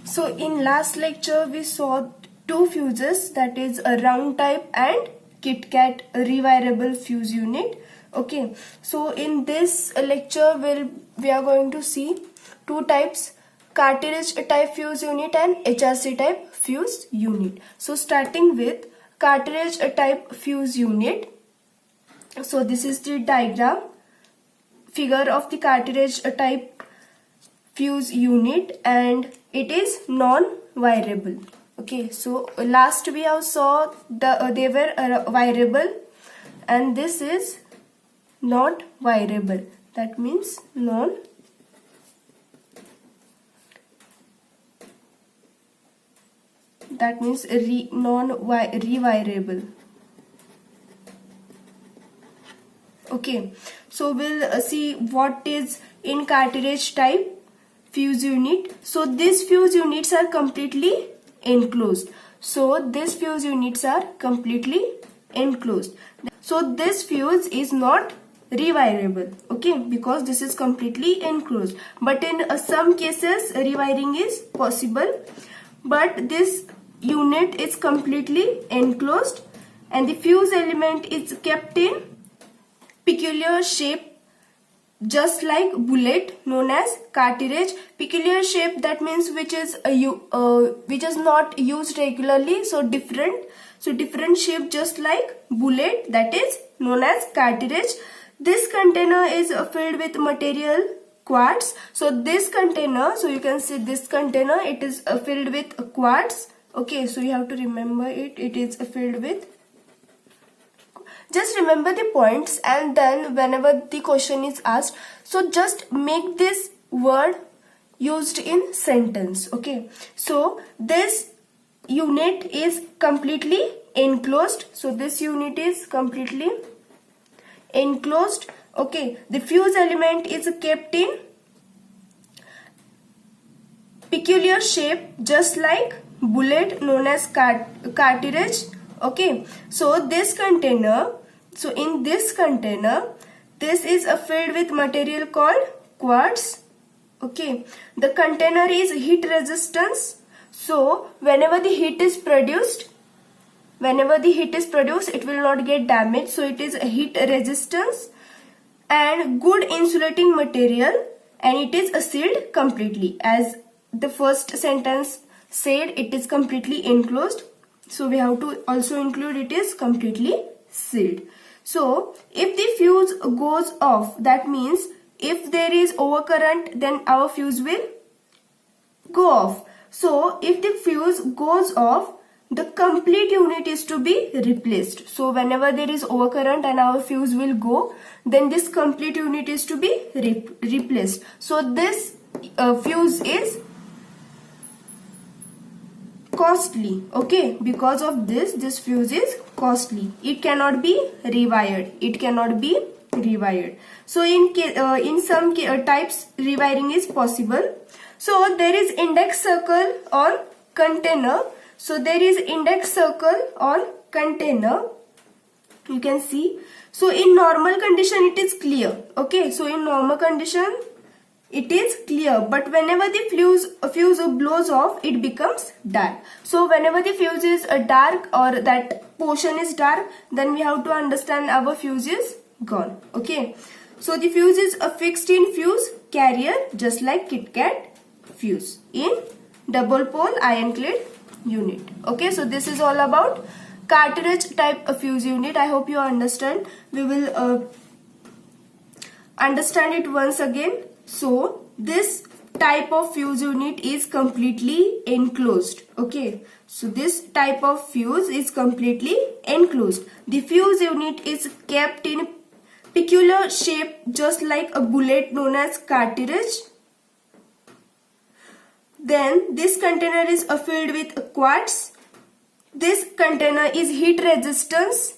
So in last lecture we saw two fuses, that is a round type and KitKat rewirable fuse unit. Okay, so in this lecture we are going to see two types, cartridge type fuse unit and HRC type fuse unit. So starting with cartridge type fuse unit. So this is the diagram figure of the cartridge type fuse unit, and it is non-wireable. Okay, so last we have saw they were wireable, and this is not wireable. That means non-wireable. Okay, so we'll see what is in cartridge type fuse unit. So these fuse units are completely enclosed. So these fuse units are completely enclosed. So this fuse is not rewirable, okay, because this is completely enclosed. But in some cases rewiring is possible, but this unit is completely enclosed and the fuse element is kept in peculiar shape, just like bullet, known as cartridge. Peculiar shape, that means which is not used regularly, so different shape, just like bullet, that is known as cartridge. This container is filled with material quartz. So this container, so you can see this container, it is filled with quartz. Okay, so you have to remember it is filled with. Just remember the points, and then whenever the question is asked, so just make this word used in sentence. Okay, so this unit is completely enclosed. So this unit is completely enclosed. Okay, the fuse element is kept in peculiar shape, just like bullet, known as cartridge. Okay, so this container, so in this container, this is filled with material called quartz. Okay, the container is heat resistance. So whenever the heat is produced, it will not get damaged. So it is a heat resistance and good insulating material, and it is sealed completely. As the first sentence said, it is completely enclosed. So we have to also include it is completely sealed. So if the fuse goes off, that means if there is overcurrent, then our fuse will go off. So if the fuse goes off, the complete unit is to be replaced. So whenever there is overcurrent and our fuse will go, then this complete unit is to be replaced. So this fuse is costly. Okay, because of this fuse is costly. It cannot be rewired. So in some types rewiring is possible. So there is index circle on container. So there is index circle on container, you can see. So in normal condition it is clear. Okay, so in normal condition it is clear, but whenever the fuse blows off, it becomes dark. So whenever the fuse is dark, or that portion is dark, then we have to understand our fuse is gone. Okay, so the fuse is fixed in fuse carrier, just like KitKat fuse in double pole iron clad unit. Okay, so this is all about cartridge type fuse unit. I hope you understand. We will understand it once again. So this type of fuse unit is completely enclosed. Okay, so this type of fuse is completely enclosed. The fuse unit is kept in peculiar shape, just like a bullet, known as cartridge. Then this container is filled with quartz. This container is heat resistance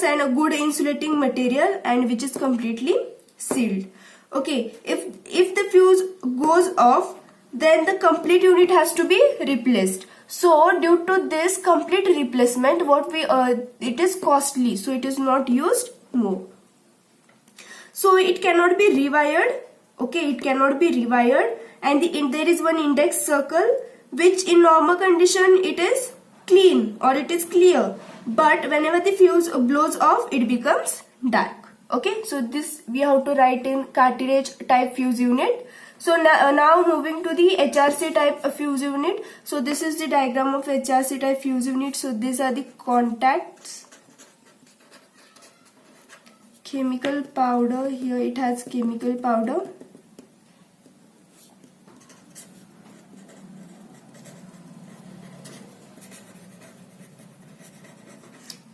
and a good insulating material, and which is completely sealed. Okay, if the fuse goes off, then the complete unit has to be replaced. So due to this complete replacement, it is costly, so it is not used more. So it cannot be rewired Okay, it cannot be rewired, and there is one index circle which in normal condition it is clean or it is clear, but whenever the fuse blows off it becomes dark. Okay, so this we have to write in cartridge type fuse unit. So now moving to the HRC type fuse unit. So this is the diagram of HRC type fuse unit. So these are the contacts. Chemical powder, here it has chemical powder.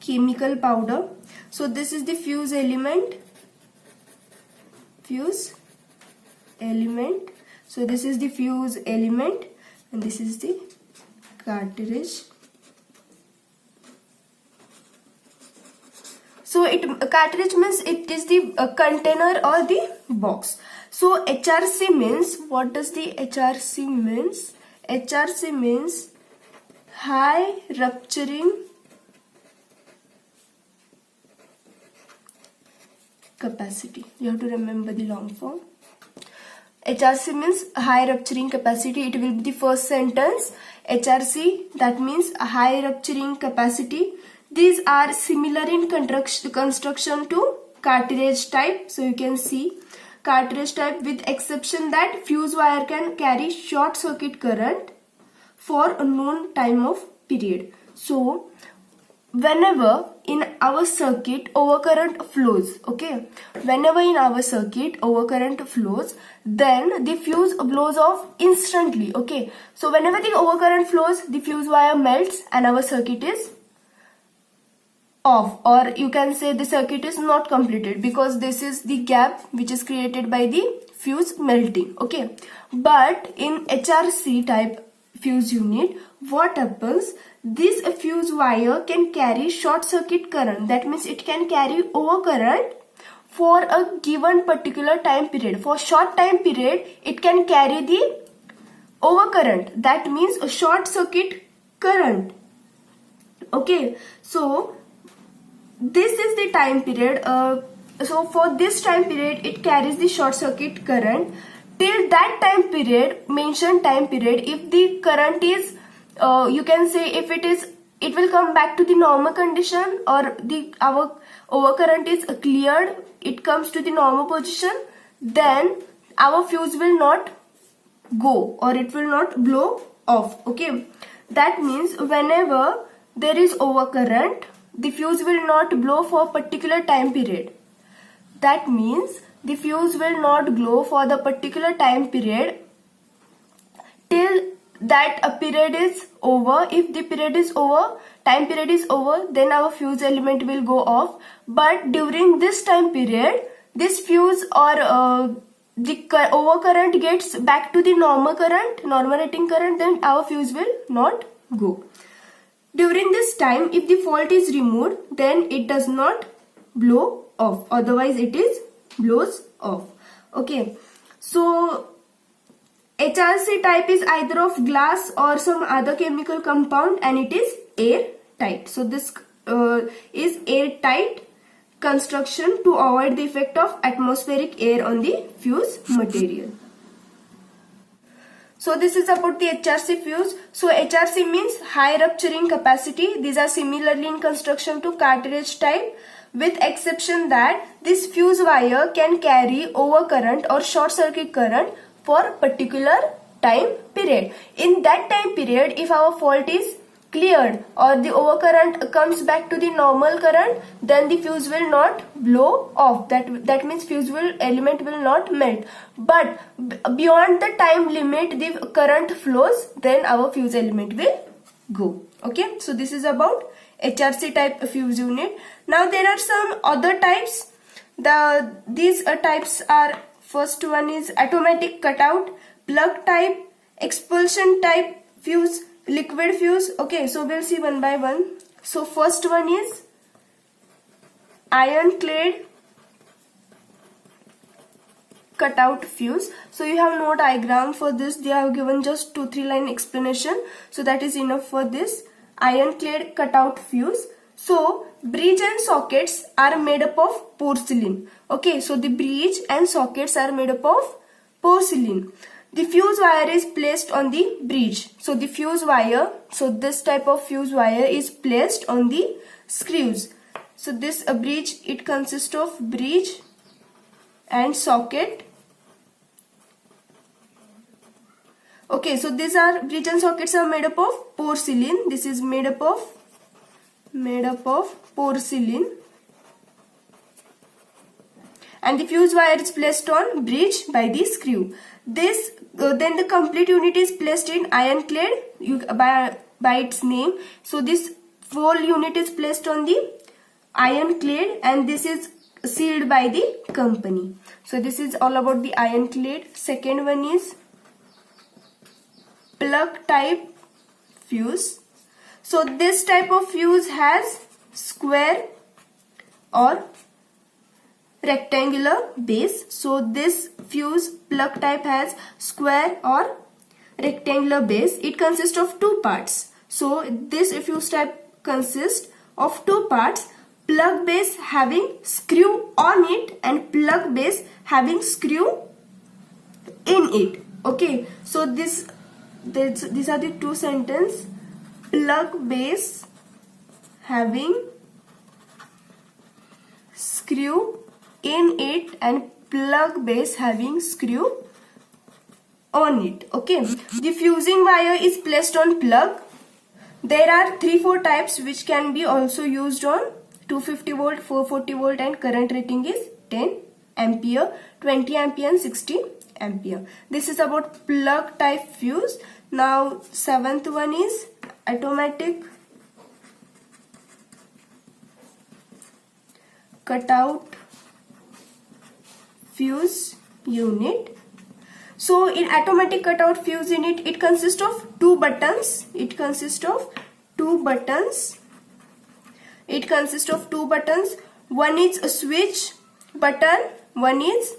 Chemical powder. So this is the fuse element. Fuse element. So this is the fuse element, and this is the cartridge. So cartridge means it is the container or the box. So HRC means, what does the HRC means? HRC means high rupturing capacity. You have to remember the long form. HRC means high rupturing capacity. It will be the first sentence. HRC, that means a high rupturing capacity. These are similar in construction to cartridge type. So you can see cartridge type, with exception that fuse wire can carry short circuit current for a known time of period. So whenever in our circuit overcurrent flows, okay, whenever in our circuit overcurrent flows, then the fuse blows off instantly. Okay, so whenever the overcurrent flows, the fuse wire melts and our circuit is off, or you can say the circuit is not completed, because this is the gap which is created by the fuse melting. Okay, but in HRC type fuse unit, what happens? This fuse wire can carry short circuit current. That means it can carry overcurrent for a given particular time period. For short time period, it can carry the overcurrent. That means a short circuit current. Okay, so this is the time period. So for this time period, it carries the short circuit current. Till that time period, mentioned time period, if the current is, you can say, if it will come back to the normal condition, or our overcurrent is cleared, it comes to the normal position, then our fuse will not go, or it will not blow off. Okay, that means whenever there is overcurrent, the fuse will not blow for a particular time period. That means the fuse will not glow for the particular time period till that a period is over. If the period is over, time period is over, then our fuse element will go off. But during this time period, this fuse or the overcurrent gets back to the normal current, normal rating current, then our fuse will not go. During this time, if the fault is removed, then it does not blow off, otherwise it is blows off. Okay, so HRC type is either of glass or some other chemical compound, and it is airtight. So this is airtight construction to avoid the effect of atmospheric air on the fuse material. So this is about the HRC fuse. So HRC means high rupturing capacity. These are similarly in construction to cartridge type, with exception that this fuse wire can carry overcurrent or short circuit current for a particular time period. In that time period, if our fault is cleared or the overcurrent comes back to the normal current, then the fuse will not blow off. That means fuse element will not melt. But beyond the time limit the current flows, then our fuse element will go. Okay, so this is about HRC type fuse unit. Now there are some other types. These types are, first one is automatic cutout, plug type, expulsion type fuse, liquid fuse. Okay, so we'll see one by one. So first one is ironclad cutout fuse. So you have no diagram for this. They have given just 2-3 line explanation. So that is enough for this ironclad cutout fuse. So bridge and sockets are made up of porcelain. Okay, so the bridge and sockets are made up of porcelain. The fuse wire is placed on the bridge. So the fuse wire, so this type of fuse wire is placed on the screws. So this bridge, it consists of bridge and socket. Okay, so these are bridge and sockets are made up of porcelain. This is made up of porcelain. And the fuse wire is placed on bridge by the screw. This then the complete unit is placed in ironclad by its name. So this whole unit is placed on the ironclad and this is sealed by the company. So this is all about the ironclad. Second one is plug type fuse. So this type of fuse has square or rectangular base. So this fuse plug type has square or rectangular base. It consists of two parts. So this fuse type consists of two parts, plug base having screw on it and plug base having screw in it. Okay, so these are the two sentences. Plug base having screw in it and plug base having screw on it. Okay, the fusing wire is placed on plug. There are 3-4 types which can be also used on 250 volt, 440 volt and current rating is 10 ampere, 20 ampere and 60 ampere. This is about plug type fuse. Now 7th one is automatic cutout fuse unit. So in automatic cutout fuse unit, it consists of two buttons. One is a switch button, one is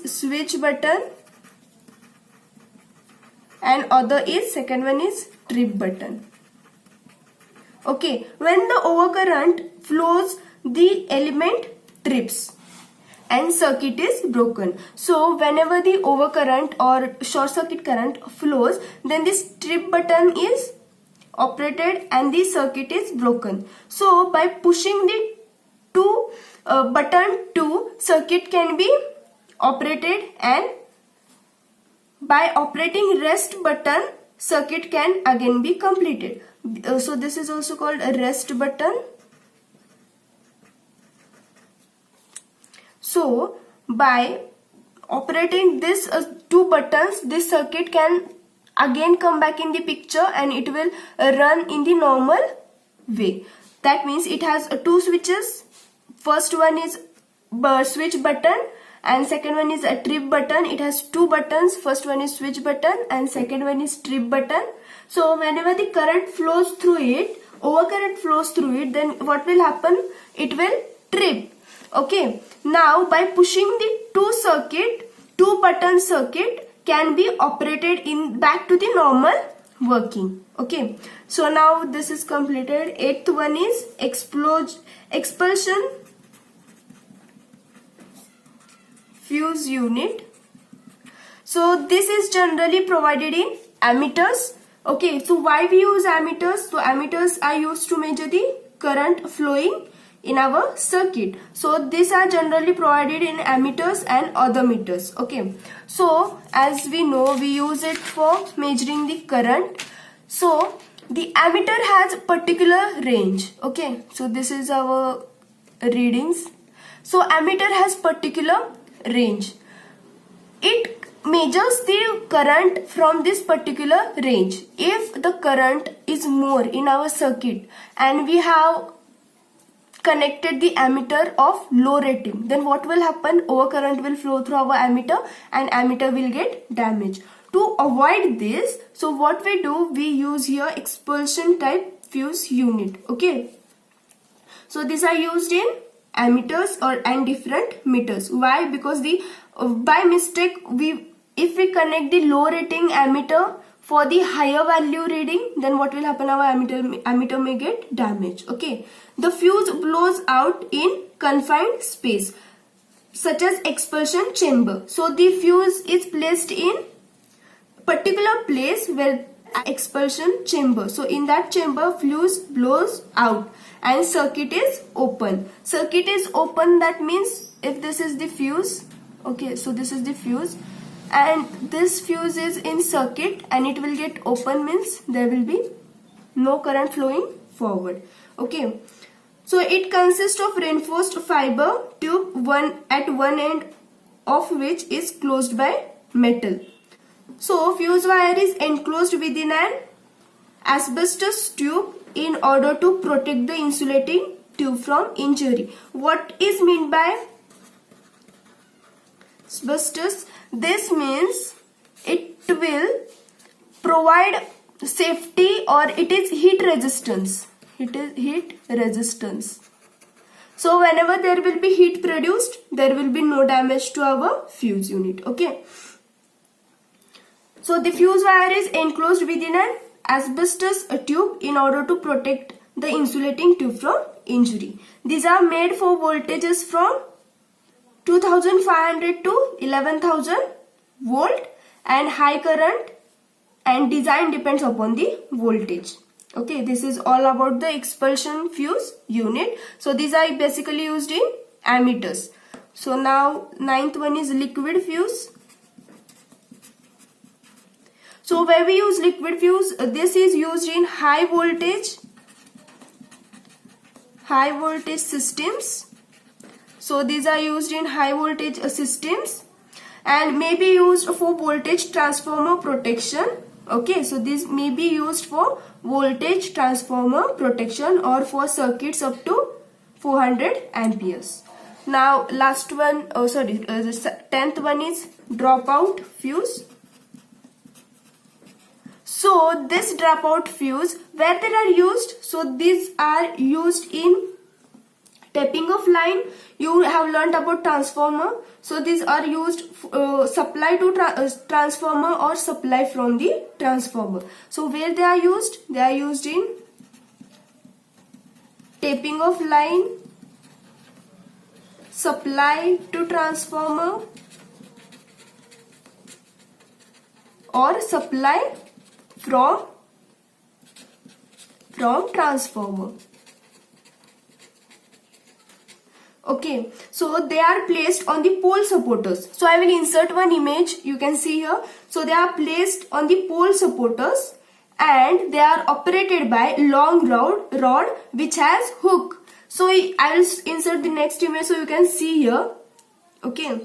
switch button and other is second one is trip button. Okay, when the overcurrent flows, the element trips and circuit is broken. So whenever the overcurrent or short circuit current flows, then this trip button is operated and the circuit is broken. So by pushing the button 2, circuit can be operated, and by operating rest button, circuit can again be completed. So this is also called a rest button. So by operating this two buttons, this circuit can again come back in the picture and it will run in the normal way. That means it has two switches. First one is switch button and second one is a trip button. It has two buttons. First one is switch button and second one is trip button. So whenever the current flows through it, overcurrent flows through it, then what will happen? It will trip. Okay, now by pushing the two button circuit can be operated in back to the normal working. Okay, so now this is completed. 8th one is expulsion fuse unit. So this is generally provided in ammeters. Okay, so why we use ammeters? So ammeters are used to measure the current flowing in our circuit. So these are generally provided in ammeters and odometers. Okay, so as we know, we use it for measuring the current. So the ammeter has particular range. Okay, so this is our readings. So ammeter has particular range. It measures the current from this particular range. If the current is more in our circuit and we have connected the ammeter of low rating, then what will happen? Overcurrent will flow through our ammeter and ammeter will get damaged. To avoid this, so what we do, we use here expulsion type fuse unit. Okay, so these are used in ammeters and different meters. Why? Because by mistake if we connect the low rating ammeter for the higher value reading, then what will happen? Our ammeter may get damaged. Okay, the fuse blows out in confined space. such as expulsion chamber. So the fuse is placed in particular place where expulsion chamber. So in that chamber, fuse blows out and circuit is open. Circuit is open, that means if this is the fuse, okay, so this is the fuse and this fuse is in circuit and it will get open, means there will be no current flowing forward. Okay, so it consists of reinforced fiber tube at one end of which is closed by metal. So fuse wire is enclosed within an asbestos tube in order to protect the insulating tube from injury. What is meant by asbestos? This means it will provide safety, or it is heat resistance. It is heat resistance. So whenever there will be heat produced, there will be no damage to our fuse unit. Okay. So the fuse wire is enclosed within an asbestos tube in order to protect the insulating tube from injury. These are made for voltages from 2500 to 11,000 volt and high current, and design depends upon the voltage. Okay, this is all about the expulsion fuse unit. So these are basically used in ammeters. So now ninth one is liquid fuse. So where we use liquid fuse, this is used in high voltage systems. So these are used in high voltage systems and may be used for voltage transformer protection. Okay, so this may be used for voltage transformer protection or for circuits up to 400 amperes. Now last one, the 10th one is dropout fuse. So this dropout fuse, where they are used, so these are used in tapping of line. You have learned about transformer. So these are used supply to transformer or supply from the transformer. So where they are used? They are used in tapping of line, supply to transformer or supply from transformer. Okay, so they are placed on the pole supporters. So I will insert one image, you can see here. So they are placed on the pole supporters and they are operated by long rod which has hook. So I will insert the next image so you can see here. Okay,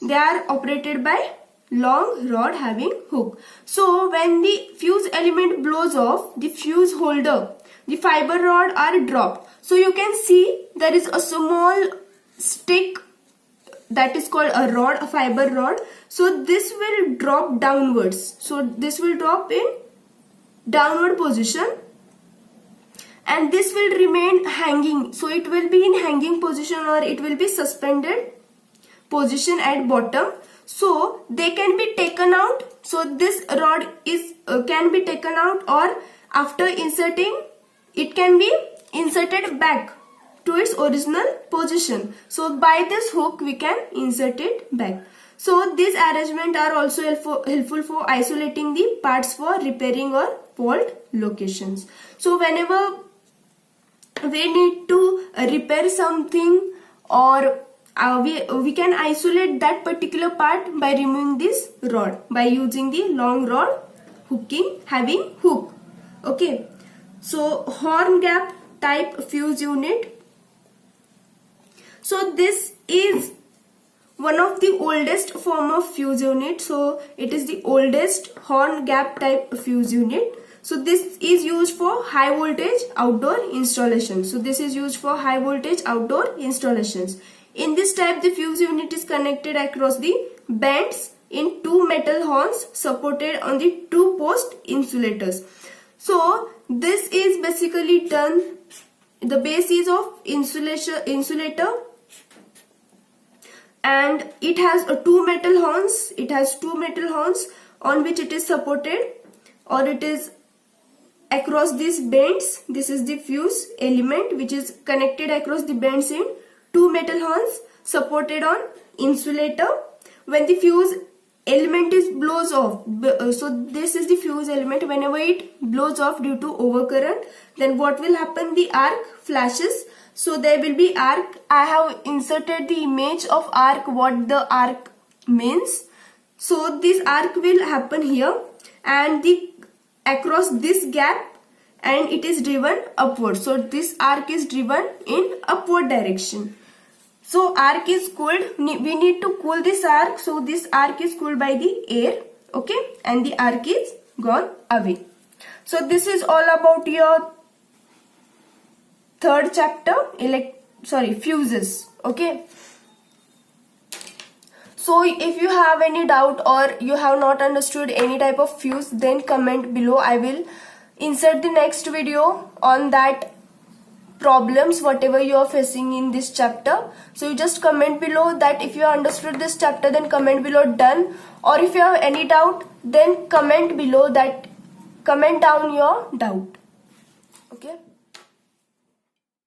they are operated by long rod having hook. So when the fuse element blows off, the fuse holder, the fiber rod are dropped. So you can see there is a small stick that is called a rod, a fiber rod. So this will drop downwards. So this will drop in downward position and this will remain hanging. So it will be in hanging position or it will be suspended position at bottom. So they can be taken out. So this rod is can be taken out, or after inserting it can be inserted back to its original position. So by this hook we can insert it back. So these arrangements are also helpful for isolating the parts for repairing or fault locations. So whenever we need to repair something, or we can isolate that particular part by removing this rod, by using the long rod having hook. Okay, so horn gap type fuse unit. So this is one of the oldest form of fuse unit. So it is the oldest horn gap type fuse unit. So this is used for high voltage outdoor installations. So this is used for high voltage outdoor installations. In this type, the fuse unit is connected across the bands in two metal horns supported on the two post insulators. So this is basically done, the base is of insulator and it has two metal horns. It has two metal horns on which it is supported, or it is across these bends. This is the fuse element which is connected across the bends in two metal horns supported on insulator. When the fuse element is blows off, so this is the fuse element, whenever it blows off due to overcurrent, then what will happen? The arc flashes. So there will be arc. I have inserted the image of arc, what the arc means. So this arc will happen here and the across this gap, and it is driven upward. So this arc is driven in upward direction. So arc is cooled. We need to cool this arc. So this arc is cooled by the air. Okay. And the arc is gone away. So this is all about your third chapter, fuses. Okay. So if you have any doubt or you have not understood any type of fuse, then comment below. I will insert the next video on that problems whatever you are facing in this chapter. So you just comment below that if you understood this chapter, then comment below done, or if you have any doubt, then comment below that, comment down your doubt. Okay.